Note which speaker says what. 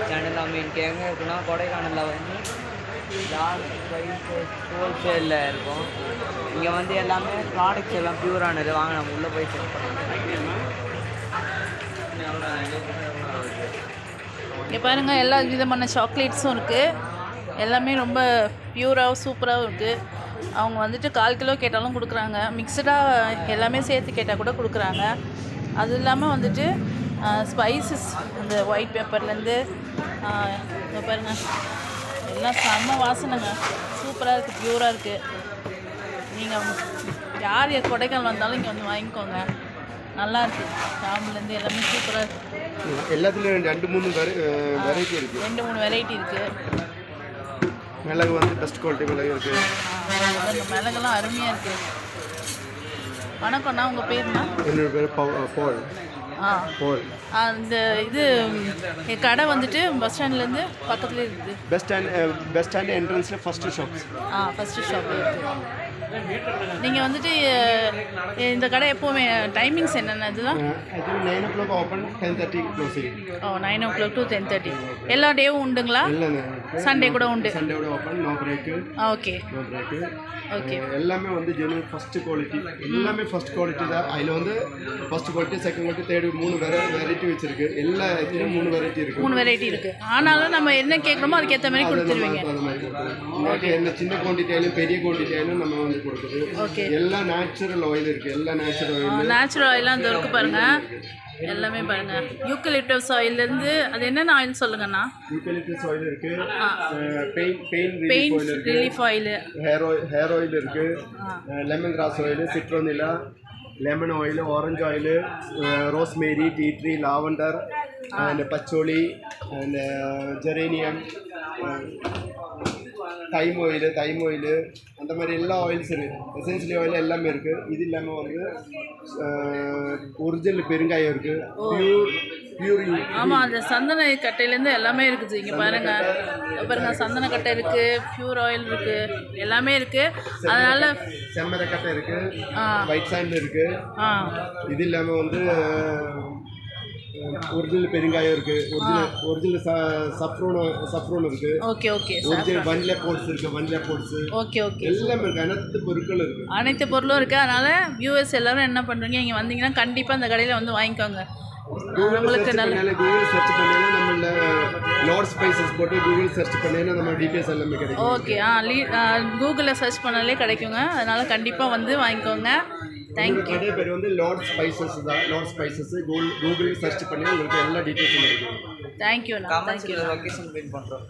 Speaker 1: Channel எனக்கு எங்கே இருக்குன்னா கொடைக்கானலில் வந்து லார்ஜ் ப்ரைஸ் ஹோல்சேலில் இருக்கும். இங்கே வந்து எல்லாமே ப்ராடக்ட்ஸ் எல்லாம் ப்யூரானது. வாங்க நம்ம உள்ளே போய் செக் பண்ணலாம்.
Speaker 2: இங்கே பாருங்கள், எல்லா விதமான சாக்லேட்ஸும் இருக்குது. எல்லாமே ரொம்ப ப்யூராகவும் சூப்பராகவும் இருக்குது. அவங்க வந்துட்டு 1/4 கிலோ கேட்டாலும் கொடுக்குறாங்க. மிக்சடாக எல்லாமே சேர்த்து கேட்டால் கூட கொடுக்குறாங்க. அது இல்லாமல் வந்துட்டு ஸ்பைசஸ், அந்த ஒயிட் பேப்பர்லேருந்து இங்கே பாருங்கள், எல்லாம் செம்ம வாசனைங்க. சூப்பராக இருக்குது, ப்யூராக இருக்குது. நீங்கள் யார் கொடைக்கானல் வந்தாலும் இங்கே வந்து வாங்கிக்கோங்க. நல்லா இருக்குது. ஷாம்புலேருந்து எல்லாமே சூப்பராக இருக்குது.
Speaker 3: எல்லாத்துலேயும் 2-3 வெரைட்டி இருக்குது.
Speaker 2: 2-3 வெரைட்டி இருக்குது.
Speaker 3: மிளகு வந்து பெஸ்ட் குவாலிட்டி மிளகு இருக்குது.
Speaker 2: அந்த மிளகெல்லாம் அருமையாக இருக்குது. வணக்கம்ண்ணா, உங்கள் பேருண்ணா?
Speaker 3: என்னோட பேர் போல். போல்.
Speaker 2: அந்த இது கடை வந்துட்டு பஸ் ஸ்டாண்ட்லேருந்து பக்கத்துலேயே இருக்குது.
Speaker 3: பஸ் ஸ்டாண்ட் என்ட்ரன்ஸில் ஃபஸ்ட்டு ஷாப்ஸ்.
Speaker 2: ஃபஸ்ட்டு ஷாப் இருக்குது. நீங்கள் வந்துட்டு இந்த கடை எப்போவுமே டைமிங்ஸ் என்னென்ன இதெல்லாம்?
Speaker 3: 9 o'clock open, 10:30 closing.
Speaker 2: 9 o'clock to 10:30. எல்லா டேவும் உண்டுங்களா? சண்டே கூட உண்டு.
Speaker 3: சண்டே கூட open, no break.
Speaker 2: Okay,
Speaker 3: no break.
Speaker 2: Okay.
Speaker 3: எல்லாமே வந்து ஜெனுவன் ஃபஸ்ட் குவாலிட்டி. எல்லாமே ஃபஸ்ட் குவாலிட்டி தான். அதில் வந்து first quality, second quality, third 3 variety வச்சுருக்கு. எல்லா இடத்துலையும் 3 வெரைட்டி இருக்குது. 3
Speaker 2: வெரைட்டி இருக்குது. ஆனாலும் நம்ம என்ன கேட்குறோமோ அதுக்கேற்ற மாதிரி கொடுத்துருவீங்க.
Speaker 3: அது மாதிரி கொடுத்துருவோம். என்ன சின்ன குவான்டிட்டி ஆயிலும் பெரிய குவான்டிட்டி ஆயிலும் நம்ம வந்து கொடுக்குது.
Speaker 2: ஓகே.
Speaker 3: எல்லாம் நேச்சுரல் ஆயில் இருக்குது. எல்லா
Speaker 2: நேச்சுரல் ஆயிலாம் அந்த இருக்கு பாருங்கள். எல்லாமே பாருங்கள். யூக்கலிப்டஸ் ஆயிலேருந்து அது என்னென்ன ஆயில் சொல்லுங்கண்ணா?
Speaker 3: யூக்கலிப்டஸ் ஆயில் இருக்குது. Pain
Speaker 2: relief oil,
Speaker 3: hair oil இருக்குது. Lemon grass oil, citronella, lemon oil, orange oil, rosemary, tea tree, lavender, and patchouli, and geranium, thyme oil, அந்த மாதிரி எல்லா ஆயில்ஸ் இருக்குது. எசென்சியல் ஆயில் எல்லாமே இருக்குது. இது இல்லாமல் வந்து ஒரிஜினல் பெருங்காயம் இருக்குது. பியூர்.
Speaker 2: ஆமாம், அந்த சந்தன கட்டையிலேருந்து எல்லாமே இருக்குது. இங்கே பாருங்கள், சந்தன கட்டை இருக்குது, பியூர் ஆயில் இருக்குது, எல்லாமே இருக்குது. அதனால்
Speaker 3: செம்மரை கட்டை இருக்குது, ஒயிட் சாண்ட் இருக்குது. இது இல்லாமல் வந்து ஒரிஜினல் பெருங்காயம் இருக்குது. ஒரிஜினல் சஃப்ரோன் இருக்குது.
Speaker 2: Okay, okay.
Speaker 3: Original vanilla pods இருக்குது. Vanilla pods.
Speaker 2: Okay, okay.
Speaker 3: எல்லாமே இருக்குது. அனைத்து பொருட்களும் இருக்குது.
Speaker 2: அனைத்து பொருளும் இருக்குது. அதனால் வியூவர்ஸ் எல்லோரும் என்ன பண்ணுறீங்க, இங்கே வந்தீங்கன்னா கண்டிப்பாக அந்த கடையில் வந்து வாங்கிக்கோங்க.
Speaker 3: உங்களுக்கு கூகுள் சர்ச் பண்ணாலும் நம்ம லார்ட் ஸ்பைசஸ் போட்டு கூகுள் சர்ச் பண்ணீங்கன்னா நம்ம டீட்டெயில்ஸ் எல்லாமே கிடைக்கும்.
Speaker 2: ஓகே. கூகுளில் சர்ச் பண்ணாலே கிடைக்குங்க. அதனால் கண்டிப்பாக வந்து வாங்கிக்கோங்க. தேங்க்யூ.
Speaker 3: கடை பேர் வந்து லார்ட் ஸ்பைசஸ் தான். லார்ட் ஸ்பைசஸ் கூகுள் சர்ச் பண்ணி உங்களுக்கு எல்லா டீட்டெயில்ஸும் கிடைக்கும்.
Speaker 2: தேங்க்யூ.
Speaker 1: லொகேஷன் பின் பண்ணுறோம்.